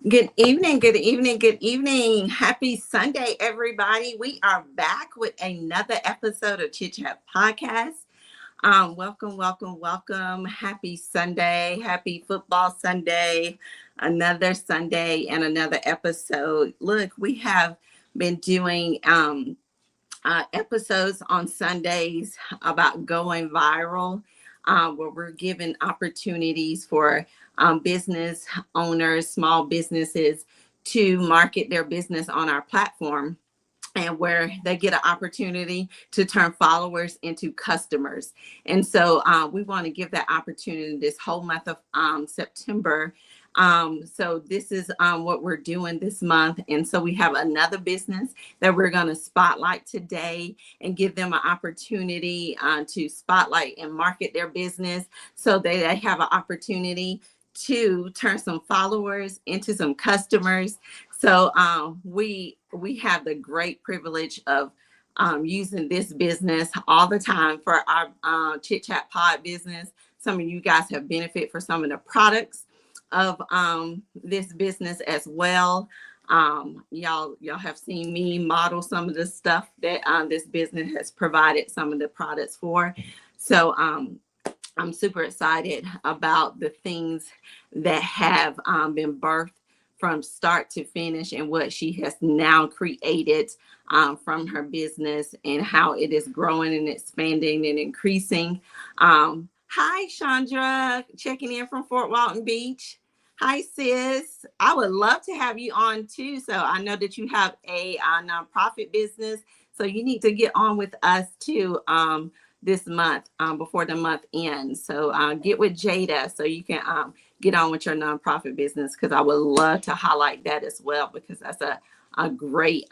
Good evening, good evening, good evening. Happy Sunday, everybody. We are back with another episode of Chit Chat Podcast. Welcome, welcome, welcome. Happy Sunday, happy football Sunday, another Sunday and another episode. Look, we have been doing episodes on Sundays about going viral, where we're giving opportunities for business owners, small businesses to market their business on our platform, and where they get an opportunity to turn followers into customers. And so we want to give that opportunity this whole month of September. So this is what we're doing this month. And so we have another business that we're going to spotlight today and give them an opportunity to spotlight and market their business so they have an opportunity to turn some followers into some customers. So we have the great privilege of using this business all the time for our Chit Chat Pod business. Some of you guys have benefit for some of the products of this business as well. Y'all have seen me model some of the stuff that this business has provided some of the products for. So I'm super excited about the things that have been birthed from start to finish and what she has now created from her business and how it is growing and expanding and increasing. Hi, Chandra, checking in from Fort Walton Beach. Hi, sis. I would love to have you on too. So I know that you have a nonprofit business. So you need to get on with us too this month before the month ends. So get with Jada so you can get on with your nonprofit business, because I would love to highlight that as well, because that's a great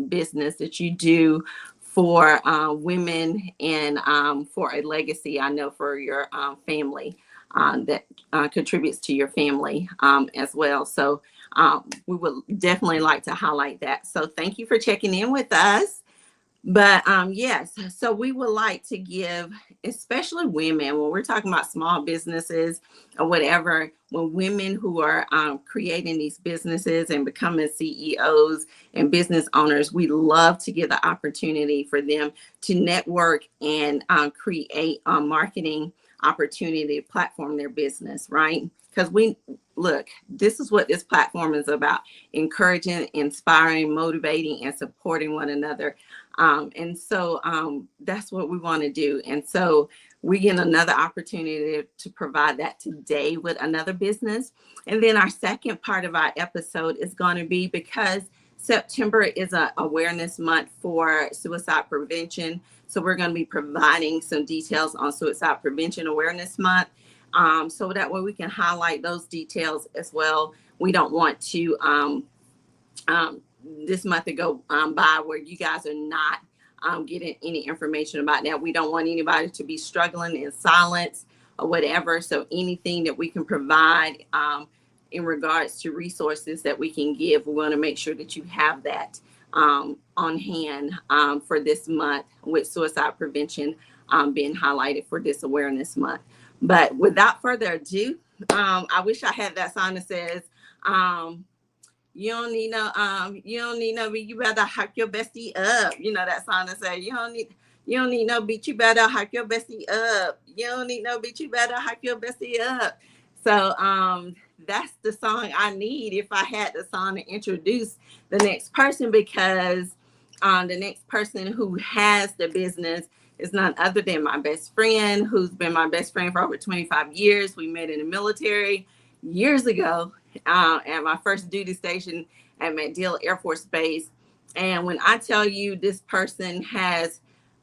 business that you do for women and for a legacy, I know, for your family that contributes to your family as well. So we would definitely like to highlight that. So thank you for checking in with us. But yes, so we would like to give, especially women, when we're talking about small businesses or whatever, when women who are creating these businesses and becoming CEOs and business owners, we love to give the opportunity for them to network and create a marketing opportunity to platform their business, right? Because we look, this is what this platform is about: encouraging, inspiring, motivating, and supporting one another. And so that's what we want to do. And so we get another opportunity to provide that today with another business. And then our second part of our episode is going to be, because September is an awareness month for suicide prevention. So we're going to be providing some details on Suicide Prevention Awareness Month. So that way we can highlight those details as well. We don't want to this month to go by where you guys are not getting any information about that. We don't want anybody to be struggling in silence or whatever. So anything that we can provide in regards to resources that we can give, we want to make sure that you have that on hand for this month, with suicide prevention being highlighted for this awareness month. But without further ado, I wish I had that sign that says, you don't need no beat, you better hype your bestie up. You know that song that say, you don't need no beat, you better hype your bestie up. You don't need no beat, you better hype your bestie up. So that's the song I need if I had the song to introduce the next person, because the next person who has the business is none other than my best friend, who's been my best friend for over 25 years. We met in the military years ago at my first duty station at MacDill Air Force Base. And when I tell you this person has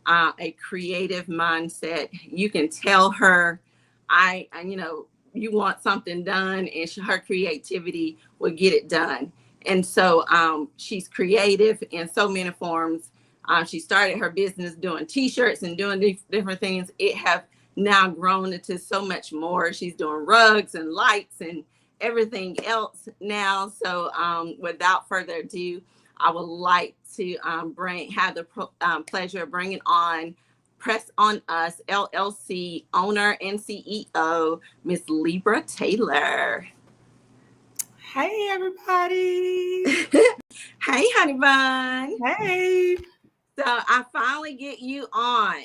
a creative mindset, you can tell her, you want something done, and her creativity will get it done. And so she's creative in so many forms. She started her business doing t-shirts and doing these different things. It have now grown into so much more. She's doing rugs and lights and everything else now. So without further ado, I would like to have the pleasure of bringing on Press On Us LLC owner and CEO, Miss Libra Taylor. Hey, everybody. Hey, honey bun. Hey. So I finally get you on.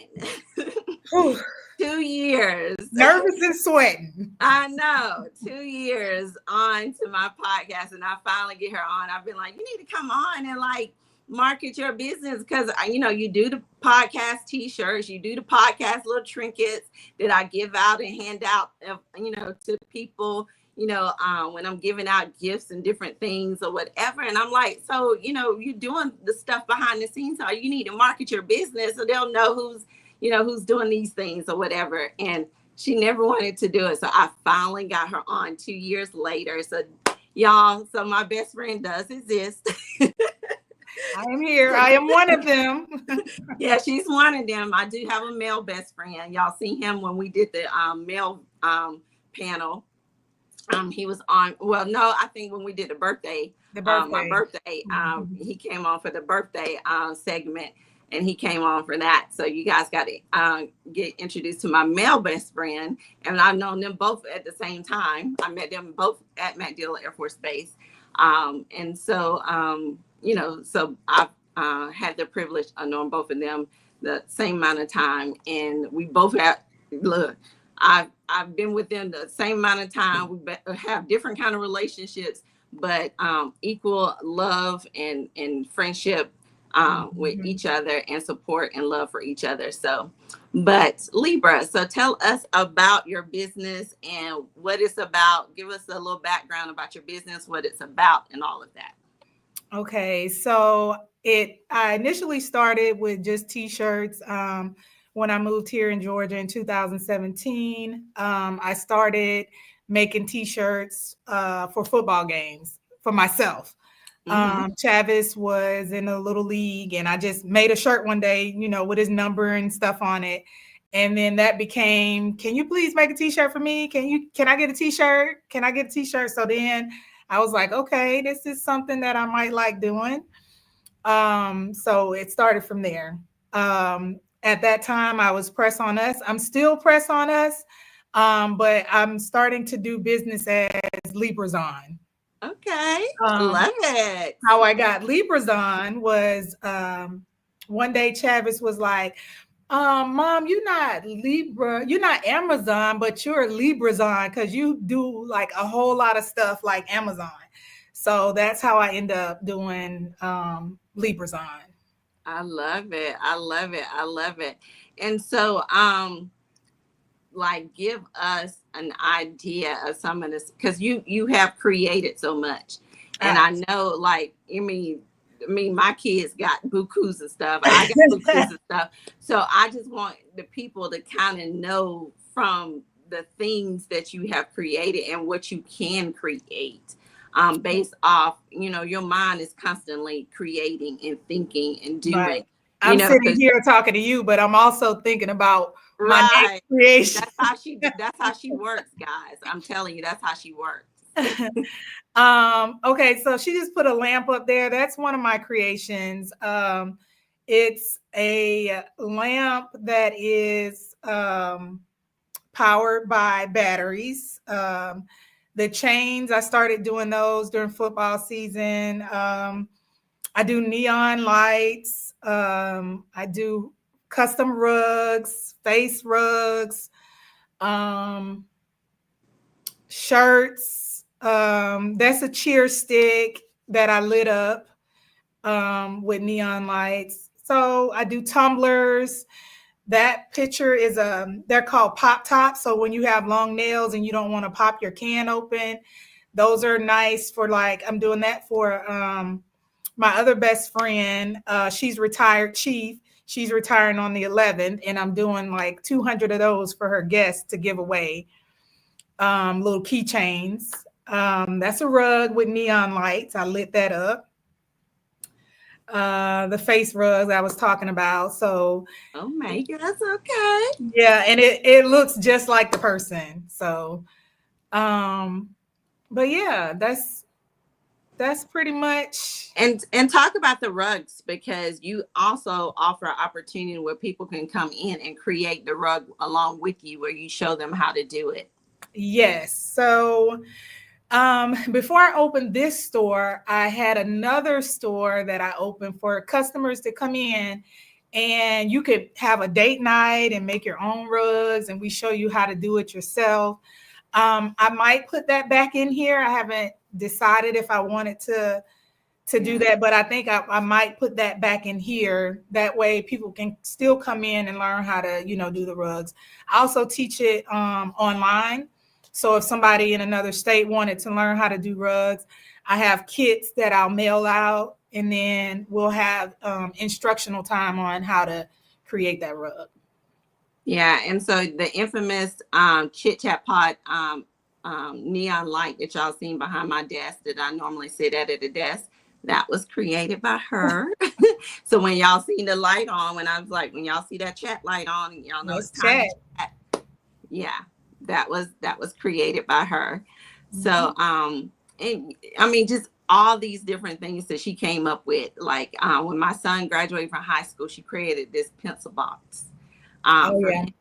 Whew. 2 years. Nervous and sweating. I know. 2 years on to my podcast, and I finally get her on. I've been like, you need to come on and like market your business because you do the podcast t-shirts, you do the podcast little trinkets that I give out and hand out, to people. When I'm giving out gifts and different things or whatever. And I'm like, so, you're doing the stuff behind the scenes. So you need to market your business so they'll know who's doing these things or whatever. And she never wanted to do it. So I finally got her on 2 years later. So y'all, so my best friend does exist. I am here. I am one of them. Yeah, she's one of them. I do have a male best friend. Y'all see him when we did the male panel. He was on. Well, no, I think when we did my birthday, he came on for the birthday segment, and he came on for that. So you guys got to get introduced to my male best friend, and I've known them both at the same time. I met them both at MacDill Air Force Base, and so so I've had the privilege of knowing both of them the same amount of time, and we both I've been with them the same amount of time. We have different kind of relationships, but equal love and friendship with each other, and support and love for each other. So, but Libra, so tell us about your business and what it's about. Give us a little background about your business, what it's about, and all of that. Okay, so I initially started with just t-shirts. When I moved here in Georgia in 2017, I started making t-shirts for football games for myself. Chavis was in a little league, and I just made a shirt one day, with his number and stuff on it. And then that became, can you please make a t-shirt for me? Can I get a t-shirt? Can I get a t-shirt? So then I was like, okay, this is something that I might like doing. So it started from there. At that time, I was Press On Us. I'm still Press On Us, but I'm starting to do business as Librazon. Okay, love it. How I got Librazon was one day Chavis was like, Mom, you're not Libra, you're not Amazon, but you're Librazon because you do like a whole lot of stuff like Amazon. So that's how I end up doing Librazon. I love it. I love it. I love it. And so, like, give us an idea of some of this, because you have created so much, and I know, like, I mean, my kids got bukus and stuff. I got bukus and stuff. So I just want the people to kind of know from the things that you have created and what you can create. Based off, your mind is constantly creating and thinking and doing. Right. I'm sitting here talking to you, but I'm also thinking about my next creation. That's how she works, guys. I'm telling you, that's how she works. Okay, so she just put a lamp up there. That's one of my creations. It's a lamp that is powered by batteries. The chains, I started doing those during football season. I do neon lights. I do custom rugs, face rugs, shirts. That's a cheer stick that I lit up with neon lights. So I do tumblers. That picture is they're called pop tops. So when you have long nails and you don't want to pop your can open, those are nice for, like, I'm doing that for my other best friend. She's retired chief. She's retiring on the 11th, and I'm doing like 200 of those for her guests to give away. Little keychains. That's a rug with neon lights. I lit that up. The face rugs I was talking about. So, oh my gosh, okay. Yeah, and it looks just like the person. So, but yeah, that's pretty much. And talk about the rugs, because you also offer an opportunity where people can come in and create the rug along with you, where you show them how to do it. Yes. So Before I opened this store, I had another store that I opened for customers to come in, and you could have a date night and make your own rugs, and we show you how to do it yourself. I might put that back in here. I haven't decided if I wanted to do that, but I think I might put that back in here. That way people can still come in and learn how to, do the rugs. I also teach it online. So if somebody in another state wanted to learn how to do rugs, I have kits that I'll mail out, and then we'll have instructional time on how to create that rug. Yeah, and so the infamous Chit Chat Pot neon light that y'all seen behind my desk that I normally sit at a desk, that was created by her. So when y'all seen the light on, when y'all see that chat light on, and y'all know it's time to chat. Yeah, that was created by her. Mm-hmm. So and I mean, just all these different things that she came up with. Like when my son graduated from high school, she created this pencil box. For him.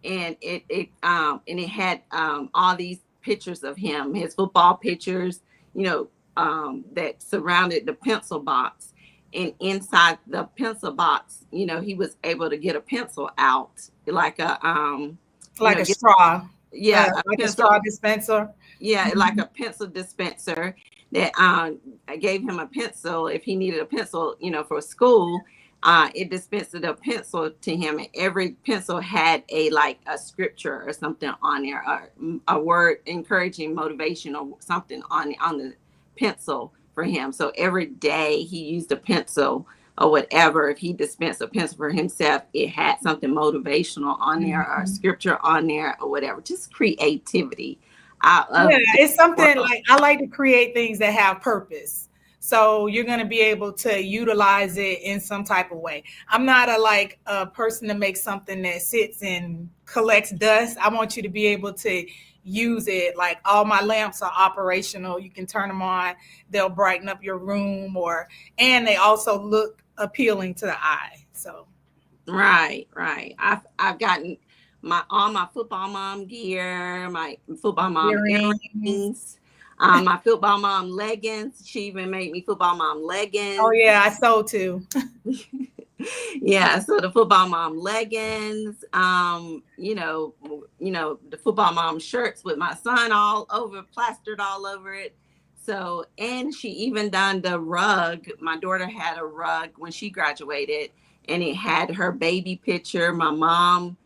And it had all these pictures of him, his football pictures, that surrounded the pencil box. And inside the pencil box, he was able to get a pencil out, like a straw. Yeah, like a straw dispenser. Yeah, like a pencil dispenser that I gave him a pencil if he needed a pencil, for school. It dispensed a pencil to him, and every pencil had a scripture or something on there, or a word encouraging, motivation, or something on the pencil for him. So every day he used a pencil or whatever. If he dispensed a pencil for himself, it had something motivational on there, or a scripture on there, or whatever. Just creativity. It's something like I like to create things that have purpose. So you're going to be able to utilize it in some type of way. I'm not a person to make something that sits and collects dust. I want you to be able to use it. Like all my lamps are operational. You can turn them on. They'll brighten up your room, and they also look appealing to the eye. So. Right. I've gotten all my football mom gear, my football mom earrings. My football mom leggings. She even made me football mom leggings. Oh yeah, I sew too. Yeah, so the football mom leggings, the football mom shirts with my son plastered all over it. So, and she even done the rug. My daughter had a rug when she graduated, and it had her baby picture, my mom.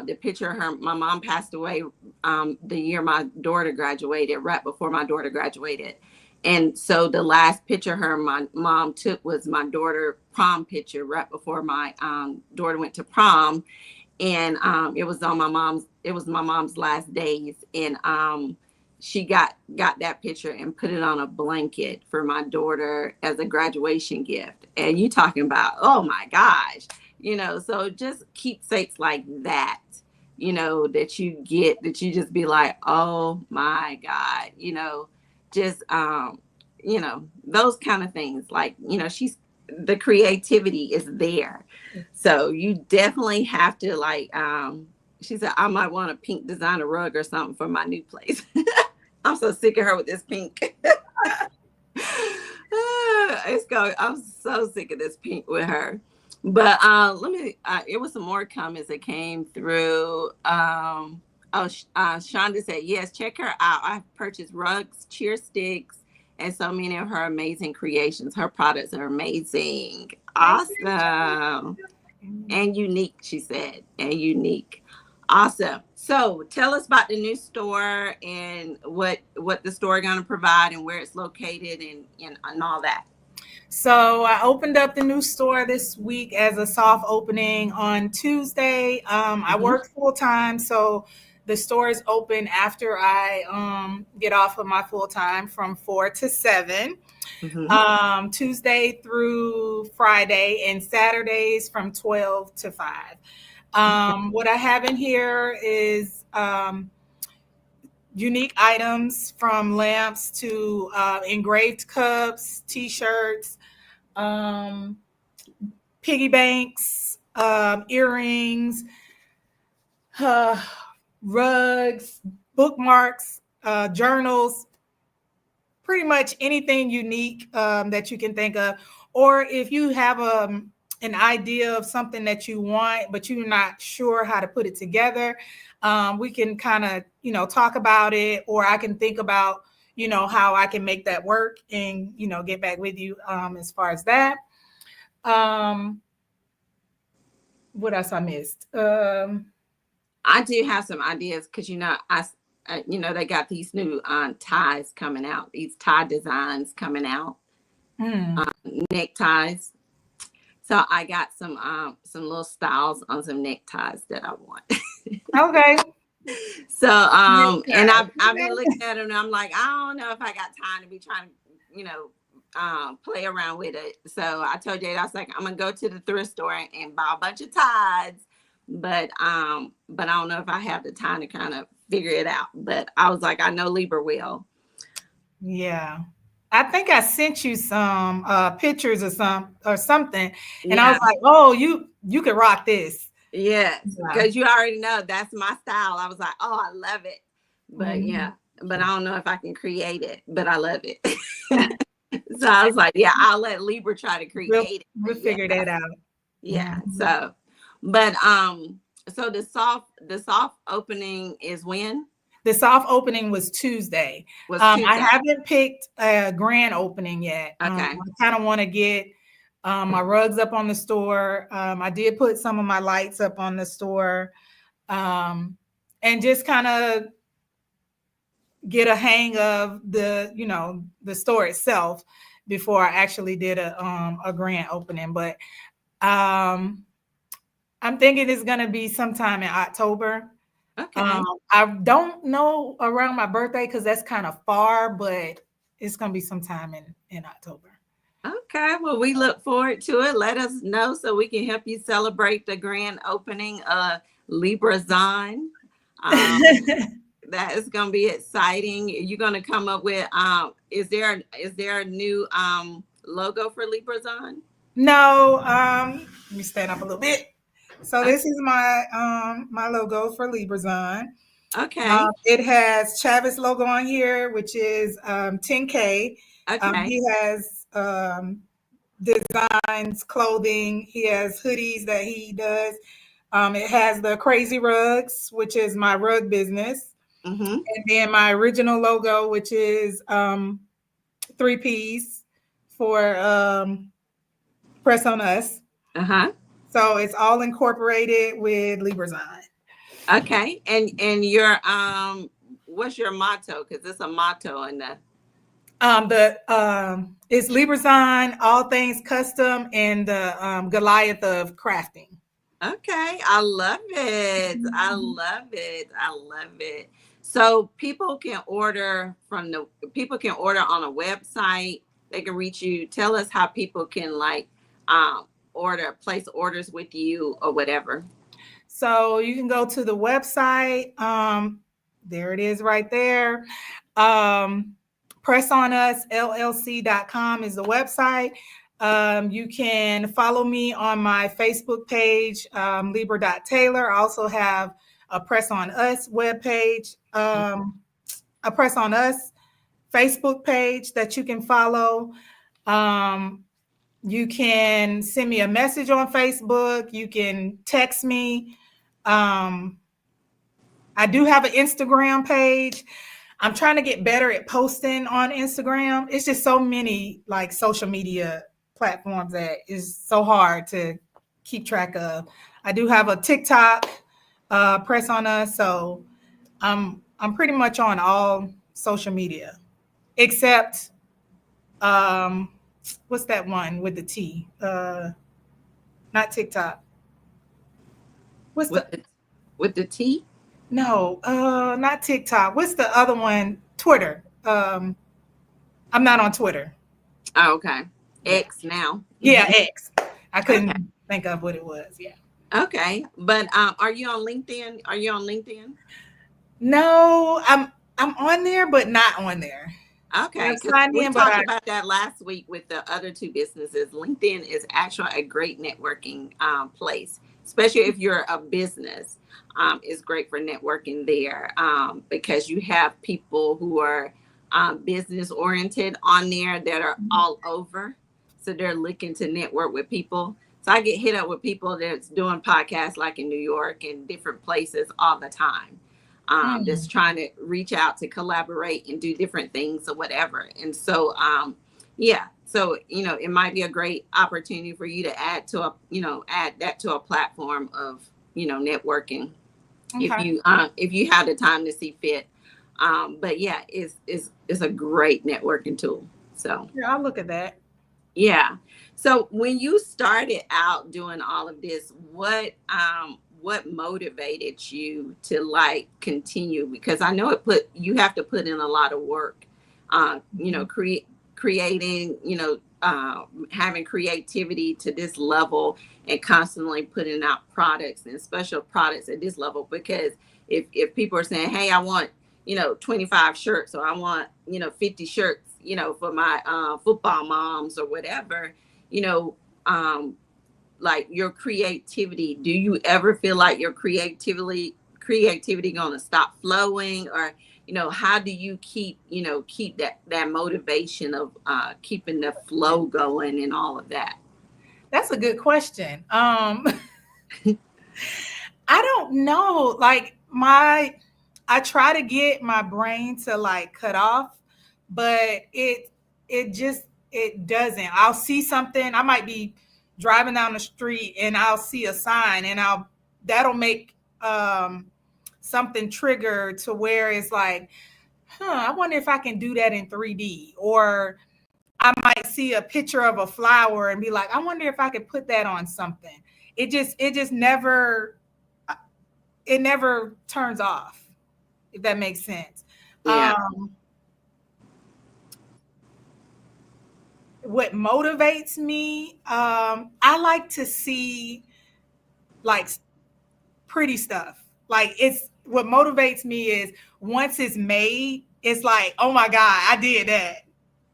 The picture of her, my mom passed away the year my daughter graduated, right before my daughter graduated. And so the last picture my mom took was my daughter prom picture right before my daughter went to prom. And it was my mom's last days. And she got that picture and put it on a blanket for my daughter as a graduation gift. And you talking about, oh my gosh. So just keepsakes like that, that you get, that you just be like, oh my God, just, those kind of things. Like, the creativity is there. So you definitely have to she said, I might want a pink designer rug or something for my new place. I'm so sick of her with this pink. I'm so sick of this pink with her. But it was some more comments that came through. Shonda said, yes, check her out. I've purchased rugs, cheer sticks, and so many of her amazing creations. Her products are amazing. Awesome. And unique, she said, and unique. Awesome. So tell us about the new store and what the store is going to provide and where it's located and all that. So I opened up the new store this week as a soft opening on Tuesday. I work full time, so the store is open after I get off of my full time from 4 to 7, Tuesday through Friday, and Saturdays from 12 to 5. What I have in here is unique items from lamps to engraved cups, T-shirts, piggy banks, earrings, rugs, bookmarks, journals, pretty much anything unique that you can think of. Or if you have an idea of something that you want, but you're not sure how to put it together, we can kind of, talk about it, or I can think about, how I can make that work and, get back with you as far as that. What else I missed? I do have some ideas because they got these new ties coming out, these tie designs coming out, neckties. So I got some little styles on some neckties that I want. Okay. So and I've been looking at them and I'm like, I don't know if I got time to be trying to play around with it. So I told Jade, I was like, I'm gonna go to the thrift store and buy a bunch of ties, but I don't know if I have the time to kind of figure it out. But I was like, I know Libra will. Yeah. I think I sent you some pictures or something, and I was like, "Oh, you could rock this." Yes, because you already know that's my style. I was like, "Oh, I love it," but but I don't know if I can create it. But I love it. So I was like, "Yeah, I'll let Libra try to create it. We'll figure that out." Yeah. So, but so the soft opening is when? The soft opening was Tuesday. I haven't picked a grand opening yet. Okay. I kind of want to get my rugs up on the store. I did put some of my lights up on the store, and just kind of get a hang of the store itself before I actually did a grand opening. But I'm thinking it's going to be sometime in October. Okay. I don't know around my birthday because that's kind of far, but it's going to be sometime in October. Okay. Well, we look forward to it. Let us know so we can help you celebrate the grand opening of LibraZon. That is going to be exciting. You're going to come up with, is there a new logo for LibraZon? No. Let me stand up a little bit. So this is my my logo for LibraZon. Okay. It has Chavis logo on here, which is 10K. Okay. He has designs, clothing. He has hoodies that he does. It has the Crazy Rugs, which is my rug business. And then my original logo, which is 3 Ps for Press on Us. So it's all incorporated with LibraZon. Okay. And your what's your motto? Because it's a motto in the it's LibraZon, all things custom, and the Goliath of crafting. Okay. I love it. I love it. I love it. So people can order on a website. They can reach you. Tell us how people can place orders with you or whatever. So you can go to the website. There it is right there. PressOnUsLLC.com is the website. You can follow me on my Facebook page, Libra.Taylor. I also have a Press on Us webpage, a Press on Us Facebook page that you can follow. You can send me a message on Facebook. You can text me. I do have an Instagram page. I'm trying to get better at posting on Instagram. It's just so many social media platforms that is so hard to keep track of. I do have a TikTok, Press on Us. So I'm pretty much on all social media except what's that one with the T? Not TikTok. What's with the T? No, not TikTok. What's the other one? Twitter. I'm not on Twitter. Oh, okay. X now. Yeah, X. I couldn't think of what it was. Yeah. Okay. But are you on LinkedIn? No, I'm on there, but not on there. Okay. We talked about that last week with the other two businesses. LinkedIn is actually a great networking place, especially if you're a business. It's great for networking there because you have people who are business oriented on there that are all over. So they're looking to network with people. So I get hit up with people that's doing podcasts like in New York and different places all the time. That's trying to reach out to collaborate and do different things or whatever. And so, yeah, so, it might be a great opportunity for you to add to add that to a platform of, networking Okay. if you have the time to see fit. But yeah, it's a great networking tool. So Yeah, I'll look at that. yeah. So when you started out doing all of this, what motivated you to like continue? Because I know you have to put in a lot of work. Creating, having creativity to this level and constantly putting out products and special products at this level. Because if people are saying, hey, I want 25 shirts, or I want 50 shirts, for my football moms or whatever, you know like your creativity, do you ever feel like your creativity gonna stop flowing? Or how do you keep that motivation of keeping the flow going and all of that? That's a good question. I don't know. Like I try to get my brain to like cut off, but it doesn't. I'll see something. I might be driving down the street and I'll see a sign and that'll make something trigger to where it's like, I wonder if I can do that in 3D. Or I might see a picture of a flower and be like, I wonder if I could put that on something. It just never turns off, if that makes sense. Yeah. What motivates me, I like to see like pretty stuff. Like it's what motivates me is once it's made, it's like, oh my God, I did that.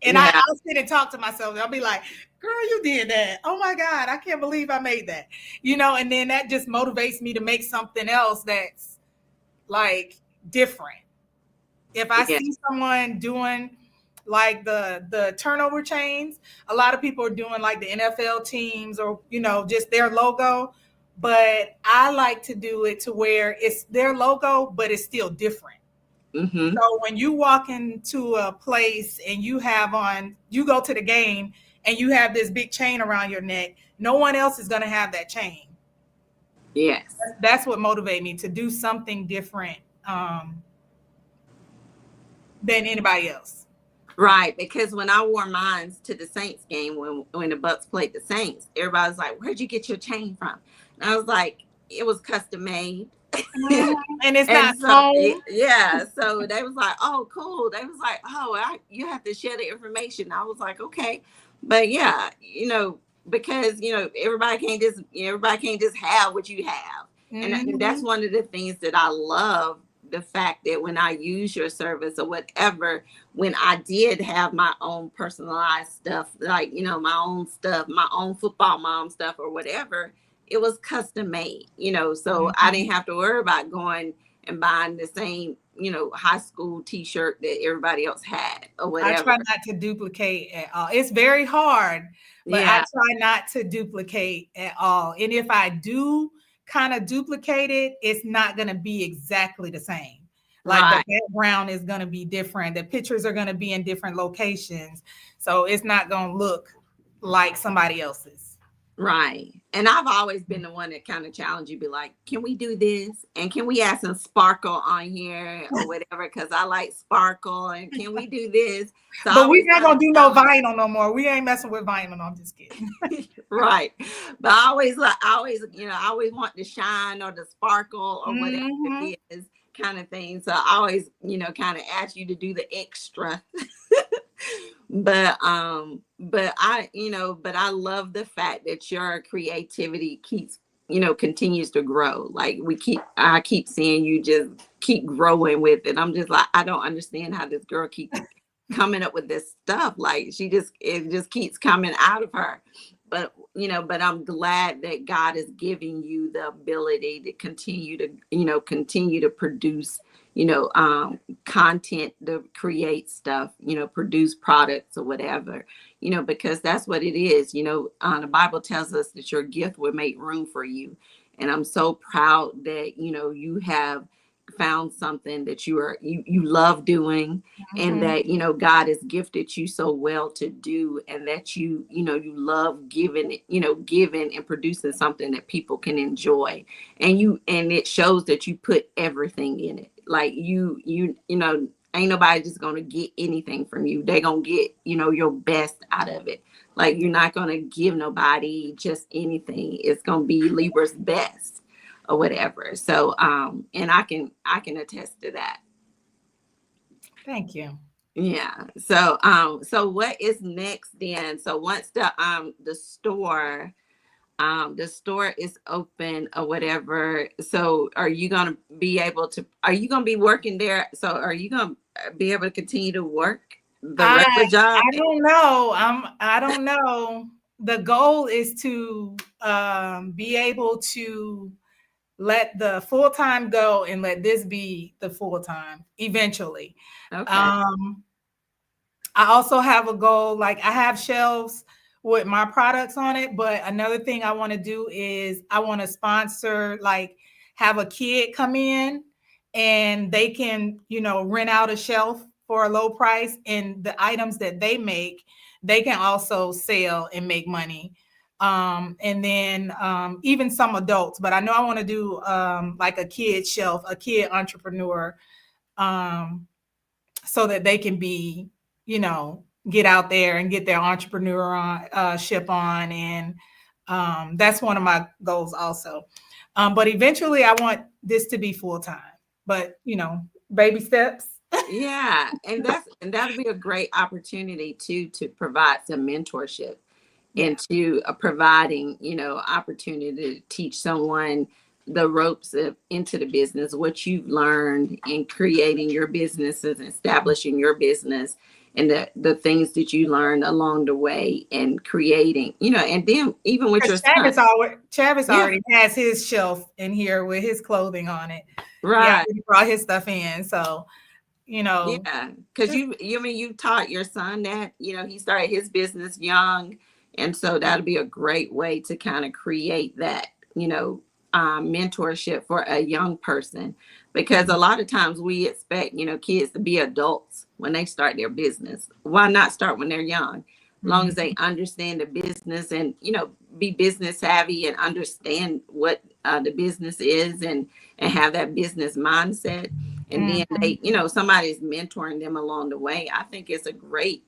And Yeah. I'll sit and talk to myself. I'll be like, girl, you did that. Oh my God, I can't believe I made that. And then that just motivates me to make something else that's like different. If I Yeah. see someone doing like the turnover chains, a lot of people are doing like the NFL teams or, just their logo. But I like to do it to where it's their logo, but it's still different. Mm-hmm. So when you walk into a place and you go to the game and you have this big chain around your neck, no one else is going to have that chain. Yes. That's what motivated me to do something different than anybody else. Right, because when I wore mine to the Saints game, when the Bucks played the Saints, everybody was like, "Where'd you get your chain from?" And I was like, "It was custom made." And it's not so, home. yeah. So they was like, "Oh, cool." They was like, "Oh, you have to share the information." I was like, "Okay," but yeah, because everybody can't just have what you have, and that's one of the things that I love. The fact that when I use your service or whatever, when I did have my own personalized stuff, like, my own stuff, my own football mom stuff or whatever, it was custom made, so I didn't have to worry about going and buying the same, high school t-shirt that everybody else had or whatever. I try not to duplicate at all. It's very hard, but I try not to duplicate at all. And if I do kind of duplicate it, it's not going to be exactly the same. Like the background is going to be different. The pictures are going to be in different locations. So it's not going to look like somebody else's. Right. And I've always been the one that kind of challenge you, be like, can we do this? And can we add some sparkle on here or whatever? Because I like sparkle. And can we do this? So but we're not going to do no vinyl no more. We ain't messing with vinyl. No, I'm just kidding. Right. But I always want the shine or the sparkle or whatever it is kind of thing. So I always, kind of ask you to do the extra. But I love the fact that your creativity continues to grow. Like I keep seeing you just keep growing with it. I'm just like, I don't understand how this girl keeps coming up with this stuff. Like it just keeps coming out of her. but I'm glad that God is giving you the ability to continue to produce, content, to create stuff, produce products or whatever, because that's what it is. The Bible tells us that your gift will make room for you. And I'm so proud that, you have found something that you love doing, and that God has gifted you so well to do, and that you love giving and producing something that people can enjoy, and it shows that you put everything in it. Like ain't nobody just gonna get anything from you. They're gonna get your best out of it. Like, you're not gonna give nobody just anything. It's gonna be Libra's best or whatever. So and I can attest to that. Thank you. Yeah. So what is next then? So once the store is open or whatever, so are you going to be working there? So are you going to be able to continue to work the regular job? I don't know. I don't know. The goal is to be able to let the full-time go and let this be the full-time eventually. Okay. I also have a goal, like I have shelves with my products on it, but another thing I want to do is I want to sponsor, like have a kid come in and they can, rent out a shelf for a low price, and the items that they make, they can also sell and make money. And then even some adults, but I know I want to do like a kid shelf, a kid entrepreneur, so that they can be, get out there and get their entrepreneurship on. And that's one of my goals also. But eventually I want this to be full time, but baby steps. Yeah. And that'll be a great opportunity too, to provide some mentorship. Yeah. Into providing, opportunity to teach someone the ropes into the business, what you've learned in creating your businesses, establishing your business, and the things that you learned along the way, and creating, and then even with your Travis already has his shelf in here with his clothing on it. Right. He brought his stuff in. So, yeah, because you taught your son that, he started his business young. And so that'll be a great way to kind of create that, mentorship for a young person, because a lot of times we expect, kids to be adults when they start their business. Why not start when they're young? As long as they understand the business and, be business savvy and understand what the business is, and have that business mindset. And then they, somebody's mentoring them along the way. I think it's a great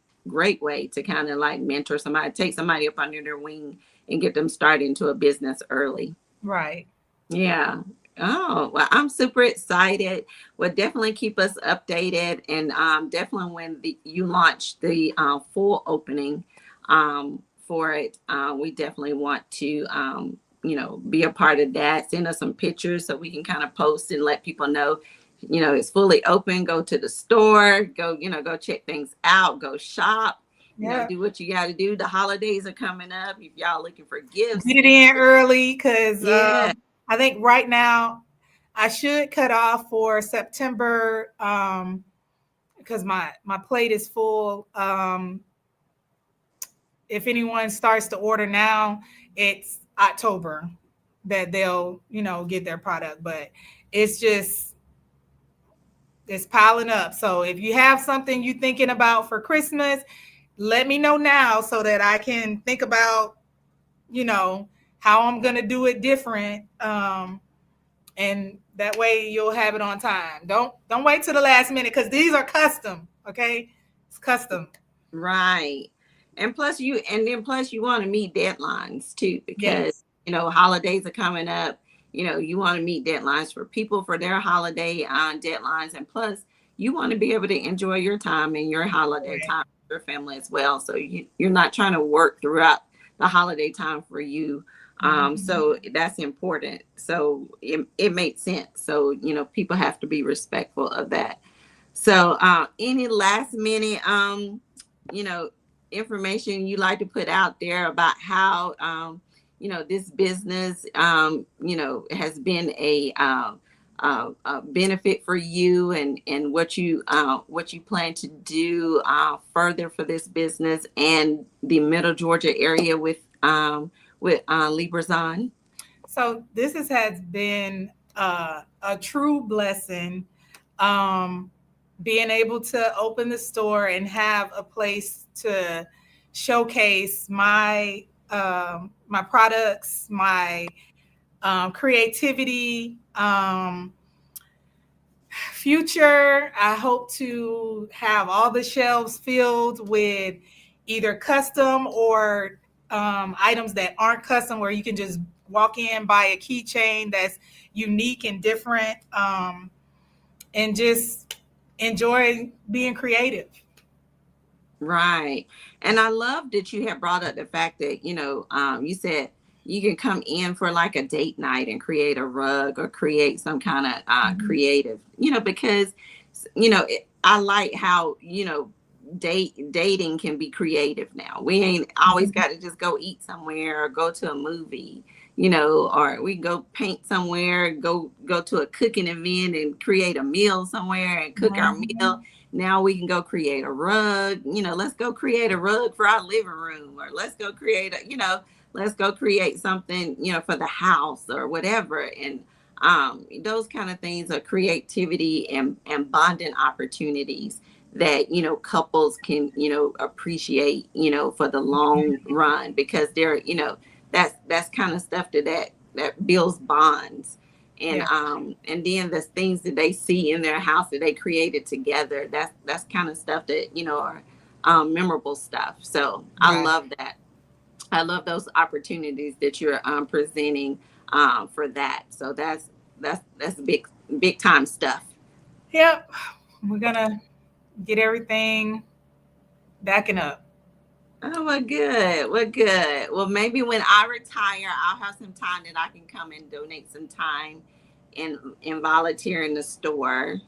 way to kind of like mentor somebody, take somebody up under their wing and get them started into a business early. Right. Yeah. Oh, well, I'm super excited. Well, definitely keep us updated, and definitely when you launch the full opening for it, we definitely want to be a part of that. Send us some pictures so we can kind of post and let people know it's fully open. Go to the store, go check things out, go shop, do what you got to do. The holidays are coming up. If y'all looking for gifts, get it in early, because I think right now I should cut off for September because my plate is full. If anyone starts to order now, it's October that they'll get their product, but it's piling up. So if you have something you're thinking about for Christmas, let me know now so that I can think about, how I'm going to do it different. And that way you'll have it on time. Don't wait till the last minute, because these are custom. Okay. It's custom. Right. And plus you want to meet deadlines too, because, holidays are coming up. You want to meet deadlines for people for their holiday deadlines. And plus you want to be able to enjoy your time and your holiday time with your family as well. So you're not trying to work throughout the holiday time for you. So that's important. So it makes sense. So, people have to be respectful of that. So any last minute, information you like to put out there about how this business has been a benefit for you, and what you plan to do further for this business and the Middle Georgia area with Librazon? So this has been a true blessing. Being able to open the store and have a place to showcase my my products, my creativity. Future, I hope to have all the shelves filled with either custom or items that aren't custom, where you can just walk in, buy a keychain that's unique and different, and just enjoy being creative. Right. And I love that you have brought up the fact that, you said you can come in for like a date night and create a rug or create some kind of creative, because, I like how, dating can be creative now. We ain't always got to just go eat somewhere or go to a movie, or we go paint somewhere, go to a cooking event and create a meal somewhere and cook our meal. Now we can go create a rug, let's go create a rug for our living room, or let's go create let's go create something, for the house or whatever. And those kind of things are creativity and bonding opportunities that, couples can, appreciate, for the long run, because they're, that's kind of stuff that builds bonds. And and then the things that they see in their house that they created together, that's kind of stuff that are memorable stuff. So I love that. I love those opportunities that you're presenting for that. So that's big time stuff. Yep, we're gonna get everything backing up. Oh, well, good. Well, good. Well, maybe when I retire, I'll have some time that I can come and donate some time and volunteer in the store.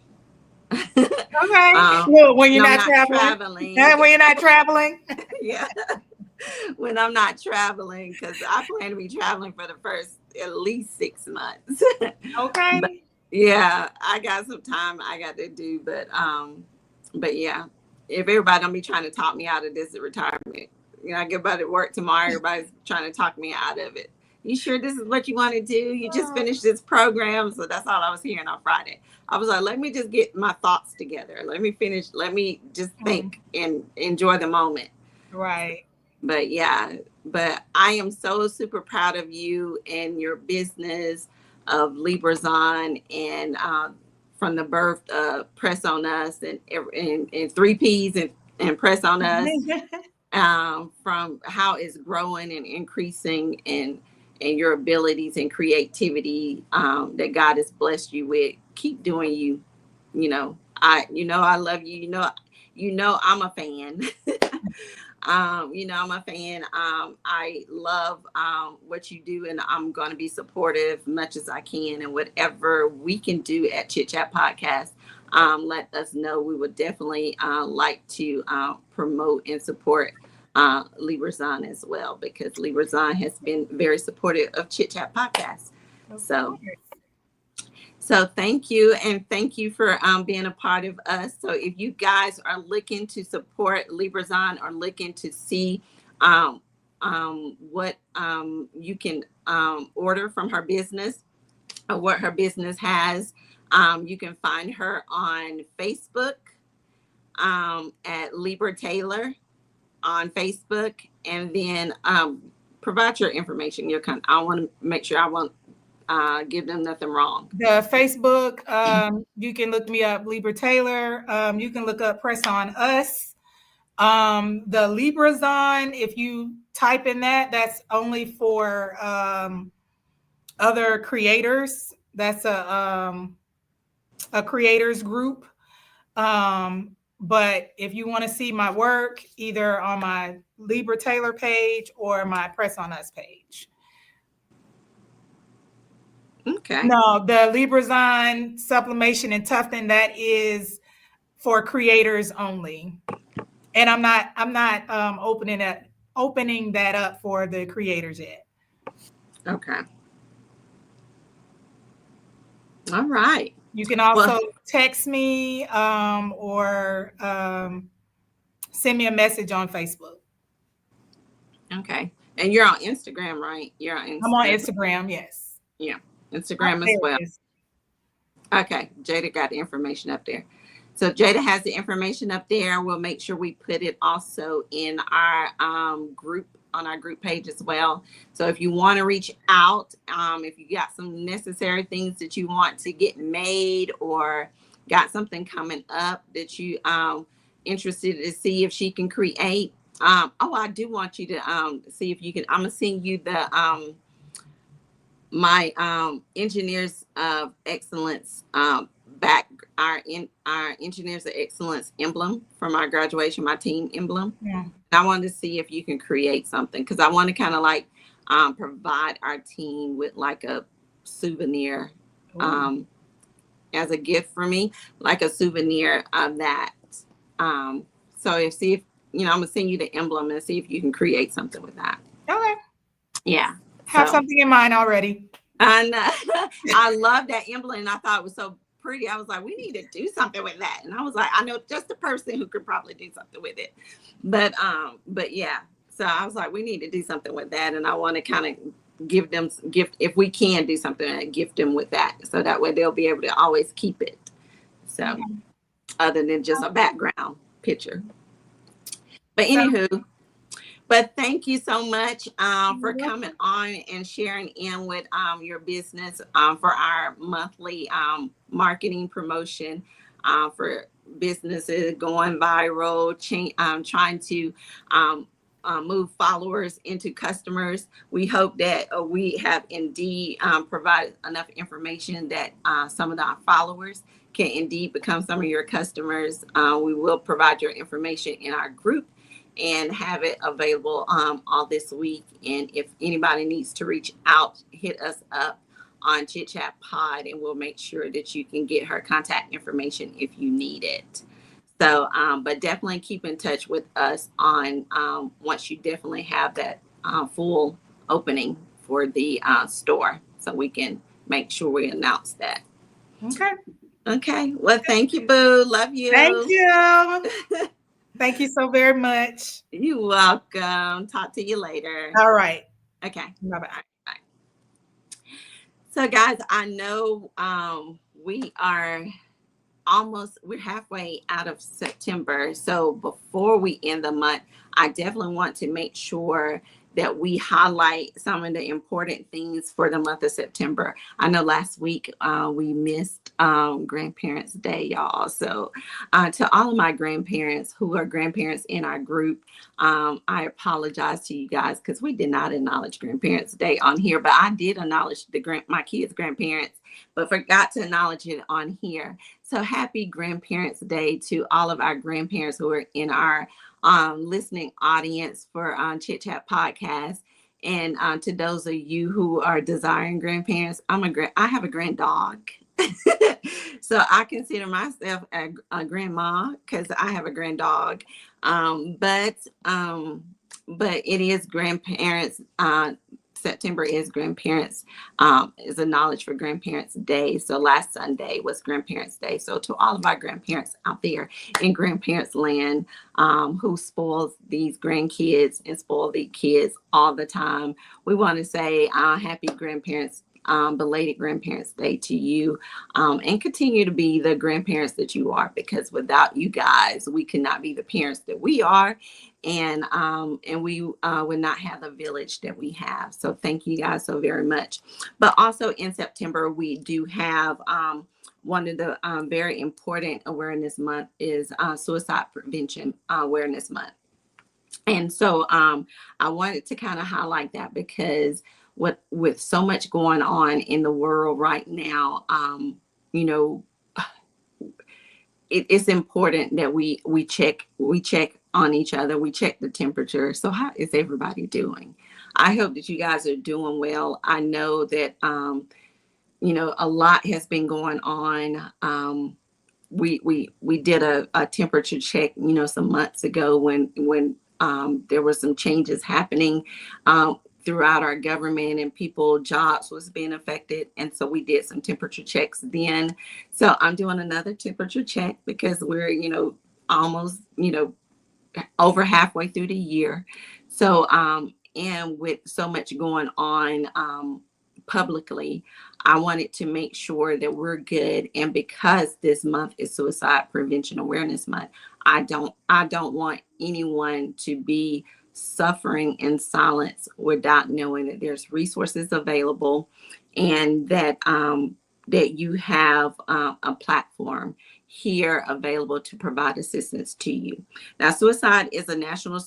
Okay. Well, when you're not traveling. When you're not traveling. Yeah. When I'm not traveling, because I plan to be traveling for the first at least 6 months. Okay. But, yeah, I got some time I got to do, but yeah. If everybody don't be trying to talk me out of this retirement, I get about to work tomorrow. Everybody's trying to talk me out of it. You sure this is what you want to do? You just finished this program. So that's all I was hearing on Friday. I was like, let me just get my thoughts together. Let me finish. Let me just think and enjoy the moment. Right. But yeah, but I am so super proud of you and your business of Librazon, and from the birth of Press on Us and 3Ps and Press on Us, from how it's growing and increasing, and your abilities and creativity that God has blessed you with. Keep doing you. I love you. I'm a fan. I'm a fan. I love what you do, and I'm going to be supportive much as I can, and whatever we can do at Chit Chat Podcast, let us know. We would definitely like to promote and support Librazon as well, because Librazon has been very supportive of Chit Chat Podcast. So thank you, and thank you for being a part of us. So if you guys are looking to support Librazon or looking to see what you can order from her business or what her business has, you can find her on Facebook at Libra Taylor on Facebook, and then provide your information. I want to make sure I won't give them nothing wrong. The Facebook, you can look me up, Libra Taylor. You can look up Press on Us. The Librazon, if you type in that's only for other creators. That's a creators group. But if you want to see my work, either on my Libra Taylor page or my Press on Us page. Okay. No, the Librazon sublimation and tufting, that is for creators only. And I'm not opening that up for the creators yet. Okay. All right. You can Well, also text me or send me a message on Facebook. okay. And you're on Instagram, right? You're on I'm on Instagram. Instagram, yes. Yeah. Oh, Instagram as there well. it is. Okay. Jada got the information up there. So Jada has the information up there. We'll make sure we put it also in our group on our group page as well. So if you want to reach out, if you got some necessary things that you want to get made or got something coming up that you interested to see if she can create. Oh, I do want you to see if you can. I'm gonna send you the my engineers of excellence back our engineers of excellence emblem from our graduation, my team emblem. Yeah. I wanted to see if you can create something because I want to kind of like provide our team with like a souvenir as a gift for me, like a souvenir of that. So if see if I'm gonna send you the emblem and see if you can create something with that. Okay. Yeah. Have So something in mind already. and I love that emblem. And I thought it was so pretty. I was like, we need to do something with that. And I was like, I know just the person who could probably do something with it. But yeah. So I was like, we need to do something with that. And I want to kind of give them gift if we can do something and gift them with that. So that way they'll be able to always keep it. So other than just a background picture. But anywho, but thank you so much for coming on and sharing in with your business for our monthly marketing promotion for businesses going viral, trying to move followers into customers. We hope that we have indeed provided enough information that some of our followers can indeed become some of your customers. We will provide your information in our group and have it available all this week. And if anybody needs to reach out, hit us up on Chit Chat Pod, and we'll make sure that you can get her contact information if you need it. So, but definitely keep in touch with us on once you definitely have that full opening for the store, so we can make sure we announce that. Okay. Okay. Well, thank you, Boo. Love you. Thank you. Thank you so very much. You're welcome. Talk to you later. All right. Okay. Bye-bye. Bye. So, guys, I know we're halfway out of September. So before we end the month, I definitely want to make sure that we highlight some of the important things for the month of September. I know last week we missed Grandparents' Day, y'all. So to all of my grandparents who are grandparents in our group, I apologize to you guys because we did not acknowledge Grandparents' Day on here, but I did acknowledge my kids' grandparents, but forgot to acknowledge it on here. So happy Grandparents' Day to all of our grandparents who are in our listening audience for Chit Chat Podcast. And to those of you who are desiring grandparents, I have a grand dog. So I consider myself a grandma because I have a grand dog. But it is grandparents. September is grandparents, is a knowledge for Grandparents' Day. So last Sunday was Grandparents' Day. So to all of our grandparents out there in grandparents land who spoils these grandkids and spoil the kids all the time, we want to say happy grandparents, belated Grandparents' Day to you, and continue to be the grandparents that you are, because without you guys, we could not be the parents that we are. And we would not have the village that we have. So thank you guys so very much. But also in September, we do have one of the very important awareness month is Suicide Prevention Awareness Month. And so I wanted to kind of highlight that because with so much going on in the world right now, it's important that we check on each other. We check the temperature. So how is everybody doing? I hope that you guys are doing well. I know that a lot has been going on we did a temperature check, some months ago when there were some changes happening throughout our government, and people jobs was being affected, and so we did some temperature checks then. So I'm doing another temperature check because we're almost over halfway through the year. So, and with so much going on publicly, I wanted to make sure that we're good. And because this month is Suicide Prevention Awareness Month, I don't want anyone to be suffering in silence without knowing that there's resources available, and that you have a platform here available to provide assistance to you. Now, September is a National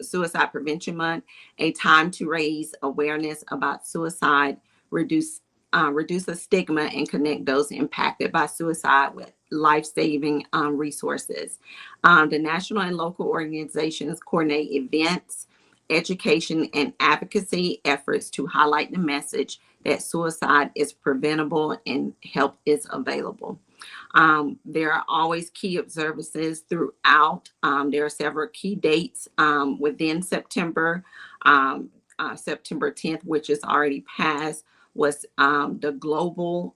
Suicide Prevention Month, a time to raise awareness about suicide, reduce the stigma, and connect those impacted by suicide with life-saving resources. The national and local organizations coordinate events, education, and advocacy efforts to highlight the message that suicide is preventable and help is available. There are always key observances throughout. There are several key dates within September. September 10th, which is already passed, was the global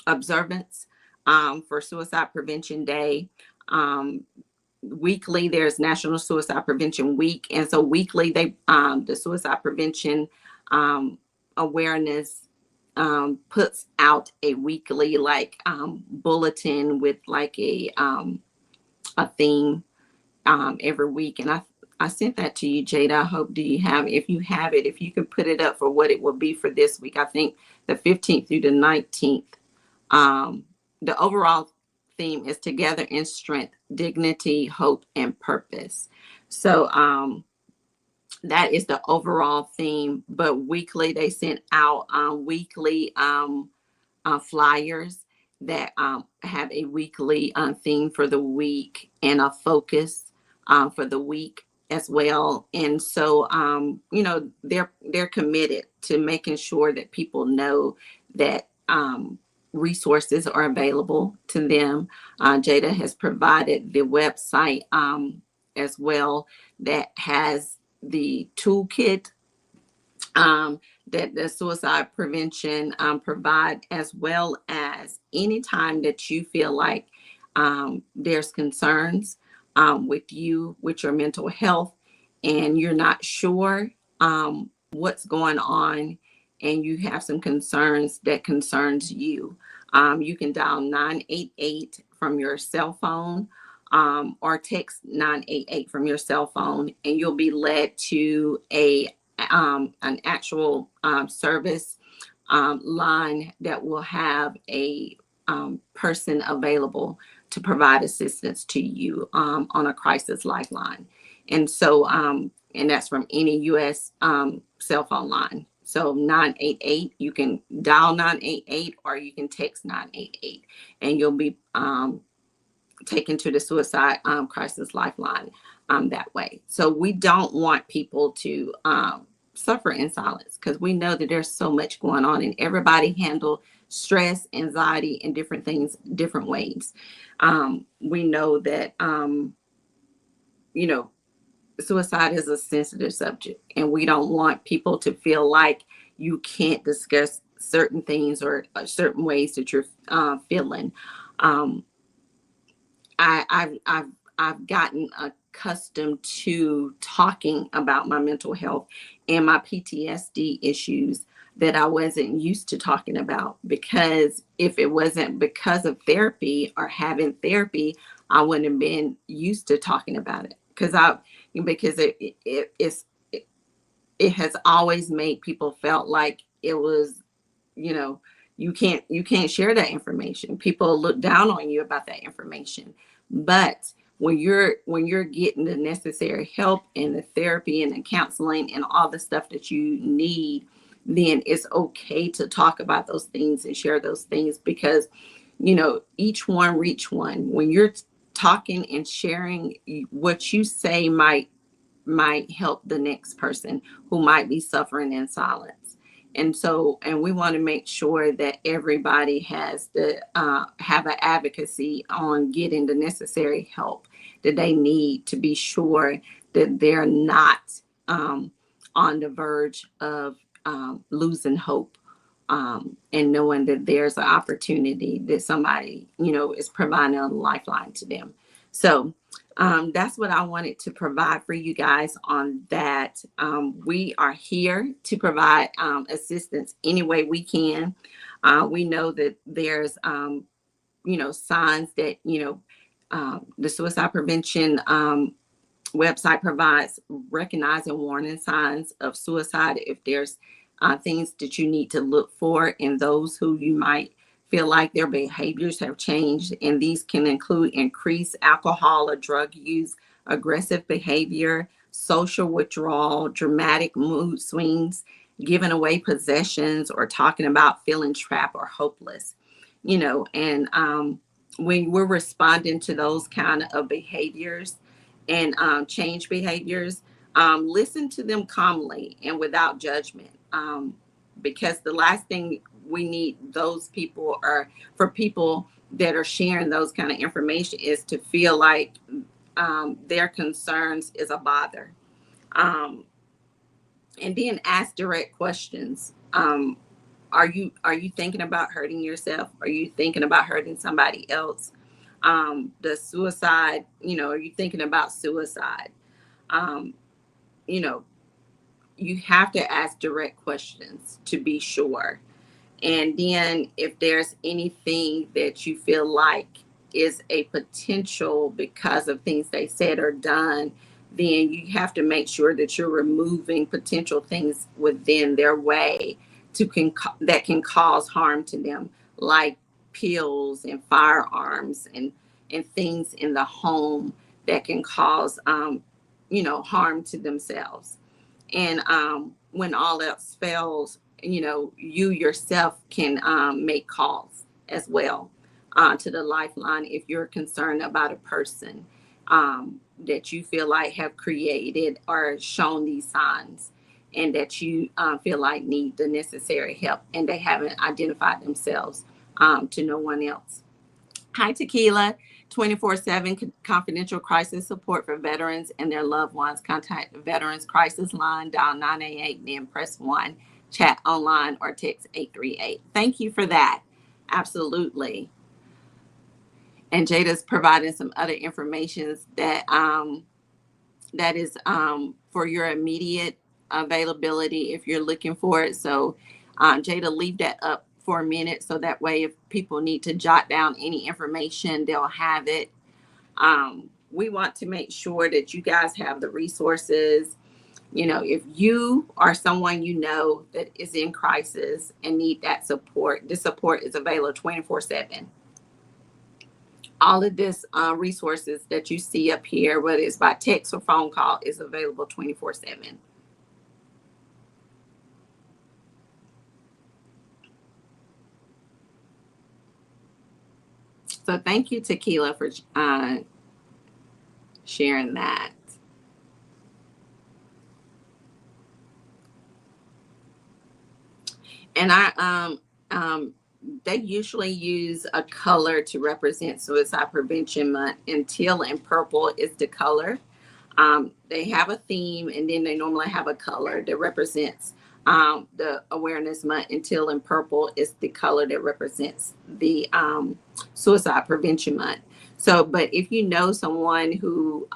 observance for Suicide Prevention Day. Weekly, there's National Suicide Prevention Week, and so weekly the Suicide Prevention awareness puts out a weekly bulletin with a theme every week. And I sent that to you, Jada. I hope if you have it, if you could put it up for what it will be for this week. I think the 15th through the 19th. The overall theme is Together in Strength, Dignity, Hope, and Purpose. So that is the overall theme. But weekly, they sent out weekly flyers that have a weekly theme for the week and a focus for the week as well. And so, they're committed to making sure that people know that resources are available to them. Jada has provided the website as well that has the toolkit that the suicide prevention provide, as well as anytime that you feel like there's concerns with your mental health, and you're not sure what's going on, and you have some concerns that concerns you. You can dial 988 from your cell phone, or text 988 from your cell phone, and you'll be led to an actual service line that will have a person available to provide assistance to you on a crisis lifeline. And so, and that's from any U.S. Cell phone line. So 988, you can dial 988 or you can text 988, and you'll be taken to the suicide crisis lifeline that way. So we don't want people to suffer in silence, because we know that there's so much going on, and everybody handle stress, anxiety, and different things different ways. We know that suicide is a sensitive subject, and we don't want people to feel like you can't discuss certain things or certain ways that you're feeling. I've gotten accustomed to talking about my mental health and my PTSD issues that I wasn't used to talking about, because if it wasn't because of therapy or having therapy, I wouldn't have been used to talking about it, because it has always made people felt like it was, you can't share that information. People look down on you about that information. But when you're getting the necessary help and the therapy and the counseling and all the stuff that you need, then it's okay to talk about those things and share those things, because each one reach one. When you're talking and sharing, what you say might help the next person who might be suffering in silence. And we want to make sure that everybody has have an advocacy on getting the necessary help that they need to be sure that they're not on the verge of losing hope, and knowing that there's an opportunity that somebody, is providing a lifeline to them. So that's what I wanted to provide for you guys on that. We are here to provide assistance any way we can. We know that there's, signs that, the suicide prevention website provides recognizing warning signs of suicide. If there's things that you need to look for in those who you might feel like their behaviors have changed, and these can include increased alcohol or drug use, aggressive behavior, social withdrawal, dramatic mood swings, giving away possessions, or talking about feeling trapped or hopeless. And when we're responding to those kind of behaviors and change behaviors, listen to them calmly and without judgment, because the last thing we need those people, or for people that are sharing those kind of information, is to feel like their concerns is a bother. And then ask direct questions. Are you thinking about hurting yourself? Are you thinking about hurting somebody else? The suicide, are you thinking about suicide? Um, you know, you have to ask direct questions to be sure. And then if there's anything that you feel like is a potential because of things they said or done, then you have to make sure that you're removing potential things within their way that can cause harm to them, like pills and firearms and things in the home that can cause harm to themselves. And when all else fails, you yourself can make calls as well to the lifeline if you're concerned about a person that you feel like have created or shown these signs, and that you feel like need the necessary help, and they haven't identified themselves to no one else. Hi, Tequila. 24/7 confidential crisis support for veterans and their loved ones. Contact the Veterans Crisis Line, dial 988, then press 1, chat online, or text 838. Thank you for that. Absolutely. And Jada's providing some other information that is for your immediate availability if you're looking for it. So Jada, leave that up for a minute, so that way if people need to jot down any information, they'll have it. We want to make sure that you guys have the resources. If you are someone that is in crisis and need that support, the support is available 24/7. All of this resources that you see up here, whether it's by text or phone call, is available 24/7. So thank you, Tequila, for sharing that. And they usually use a color to represent Suicide Prevention Month, and teal and purple is the color. They have a theme, and then they normally have a color that represents the awareness month, and teal and purple is the color that represents the suicide prevention month. So, but if you know someone who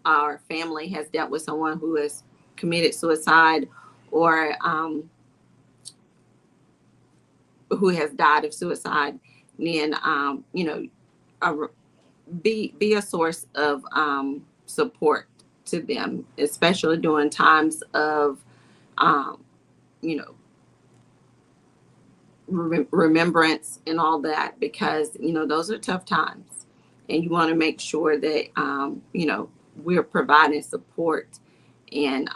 our family has dealt with someone who has committed suicide, or who has died of suicide, then be a source of support to them, especially during times of remembrance and all that, because those are tough times, and you want to make sure that we're providing support and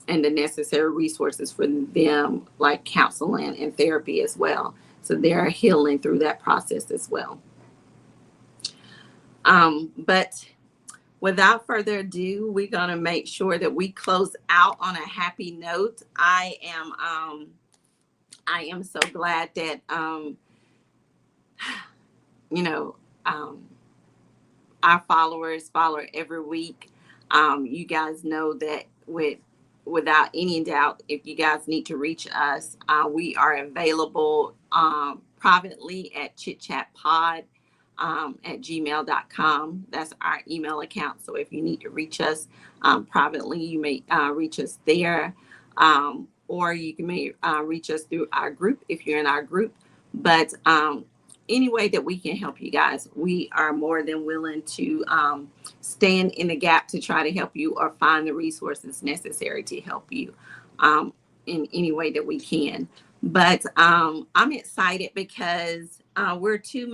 the necessary resources for them, like counseling and therapy as well, so they're healing through that process as well. But without further ado, we're gonna make sure that we close out on a happy note. I am so glad that you know um, our followers follow every week. You guys know that without any doubt, if you guys need to reach us, we are available privately at chitchatpod at gmail.com. That's our email account. So if you need to reach us privately, you may reach us there. Or you can may reach us through our group if you're in our group. But any way that we can help you guys, we are more than willing to stand in the gap to try to help you or find the resources necessary to help you in any way that we can. But I'm excited because we're 2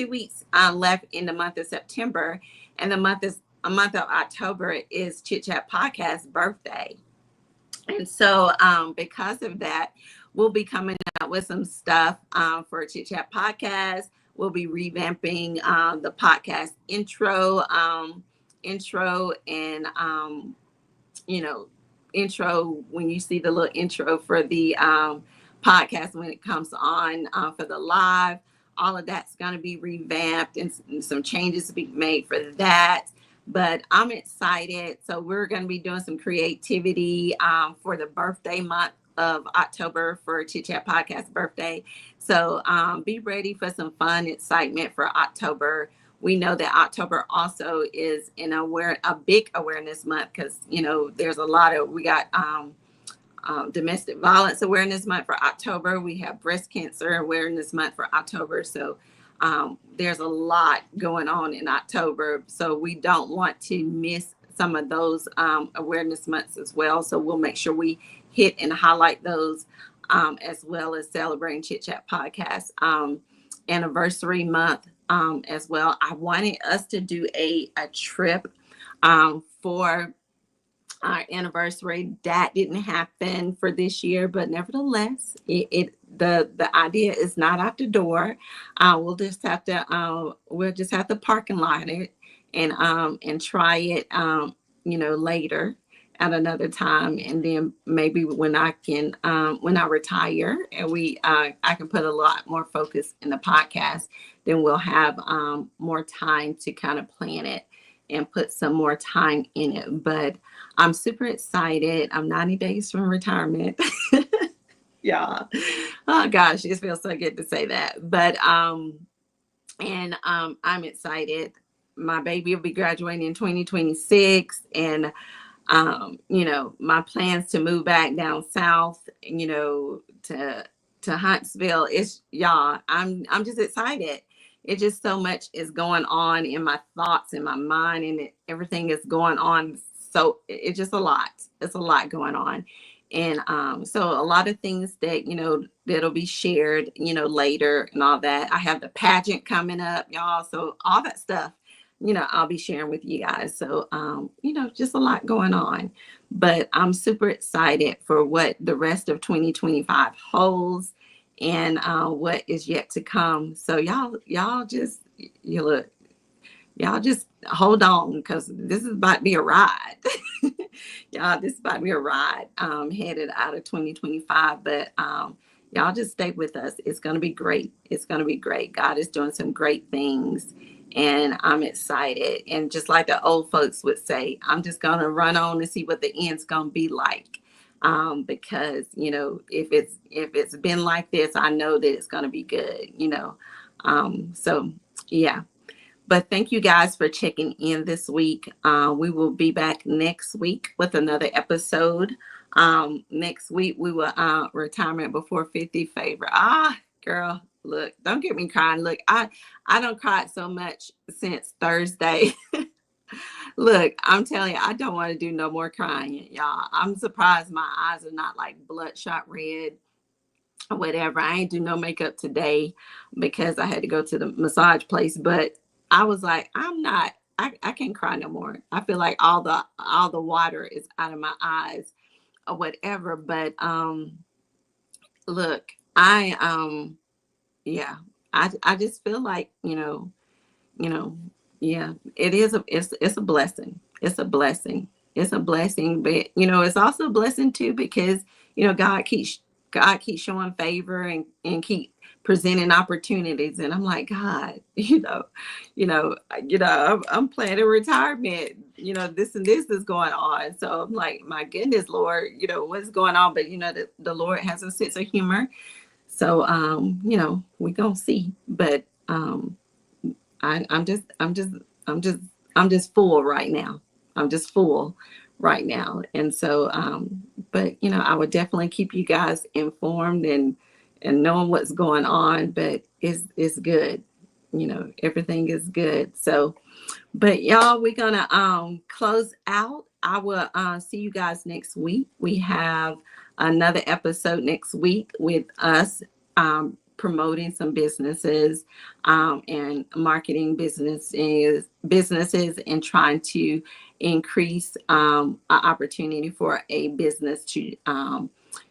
weeks left in the month of September, and a month of October is Chit Chat Podcast birthday. And so, because of that, we'll be coming out with some stuff for Chit Chat Podcast. We'll be revamping the podcast intro, and you know, intro when you see the little intro for the podcast when it comes on for the live. All of that's going to be revamped and some changes to be made for that. But I'm excited. So we're going to be doing some creativity for the birthday month of October for Chit Chat Podcast birthday. So be ready for some fun excitement for October. We know that October also is a big awareness month because there's we got domestic violence awareness month for October. We have breast cancer awareness month for October. So there's a lot going on in October. So we don't want to miss some of those awareness months as well. So we'll make sure we hit and highlight those as well as celebrating Chit Chat Podcast anniversary month as well. I wanted us to do a trip for our anniversary. That didn't happen for this year, but nevertheless, the idea is not out the door. We'll just have to park and lot it and try it later at another time, and then maybe when I retire and I can put a lot more focus in the podcast, then we'll have more time to kind of plan it and put some more time in it. But I'm super excited. I'm 90 days from retirement. Yeah. Oh gosh, it feels so good to say that. But I'm excited. My baby will be graduating in 2026, and my plans to move back down south, to Huntsville. I'm just excited. It's just so much is going on in my thoughts, in my mind, and everything is going on. So it's just a lot. It's a lot going on. And so a lot of things that, that'll be shared, later and all that. I have the pageant coming up, y'all. So all that stuff, I'll be sharing with you guys. So, just a lot going on. But I'm super excited for what the rest of 2025 holds and what is yet to come. So y'all just hold on, because this is about to be a ride. Y'all, this is about to be a ride headed out of 2025. But y'all just stay with us. It's going to be great. It's going to be great. God is doing some great things, and I'm excited. And just like the old folks would say, I'm just going to run on and see what the end's going to be like. Because, if it's been like this, I know that it's going to be good, so yeah. But thank you guys for checking in this week. We will be back next week with another episode. Next week, we will retirement before 50 favorite. Girl, look, don't get me crying. Look, I don't cry so much since Thursday. Look, I'm telling you, I don't want to do no more crying, y'all. I'm surprised my eyes are not like bloodshot red or whatever. I ain't do no makeup today because I had to go to the massage place, but I was like, I can't cry no more. I feel like all the water is out of my eyes or whatever. But look, I just feel like, Yeah, it is it's a blessing. It's a blessing. It's a blessing, but it's also a blessing too because God keeps showing favor and keep presenting opportunities, and I'm like, God, I'm planning retirement. This and this is going on, so I'm like, my goodness, Lord, what's going on? But the Lord has a sense of humor, so we're gonna see, but I'm just full right now. I'm just full right now. And so, but I would definitely keep you guys informed and knowing what's going on, but it's good. Everything is good. So, but y'all, we're gonna close out. I will see you guys next week. We have another episode next week with us promoting some businesses and marketing businesses and trying to increase an opportunity for a business to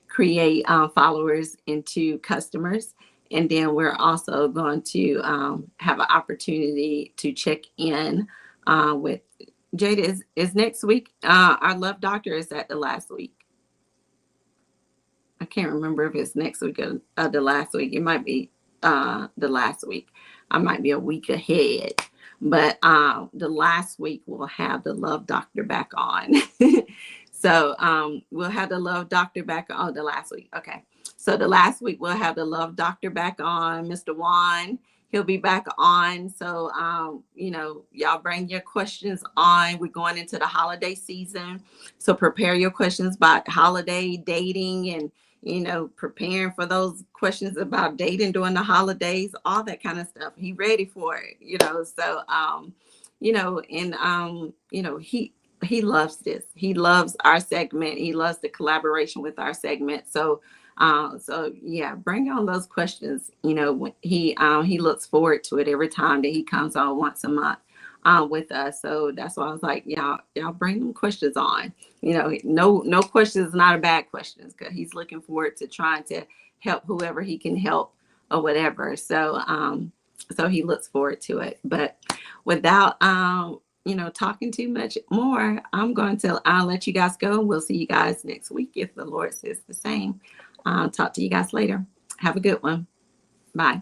create followers into customers. And then we're also going to have an opportunity to check in with Jada. Is next week our Love Doctor? Is that the last week? I can't remember if it's next week or the last week. It might be the last week. I might be a week ahead. But the last week we'll have the Love Doctor back on. So we'll have the Love Doctor back on the last week. Okay. So the last week we'll have the Love Doctor back on, Mr. Juan. He'll be back on. So, y'all bring your questions on. We're going into the holiday season. So prepare your questions about holiday dating and, preparing for those questions about dating during the holidays, all that kind of stuff. He ready for it, so, he loves this. He loves our segment. He loves the collaboration with our segment. So yeah, bring on those questions. When he looks forward to it every time that he comes on once a month with us. So that's why I was like, y'all bring them questions on. No questions is not a bad questions because he's looking forward to trying to help whoever he can help or whatever. So he looks forward to it. But without talking too much more, I'm going to let you guys go. We'll see you guys next week if the Lord says the same. Talk to you guys later. Have a good one. Bye.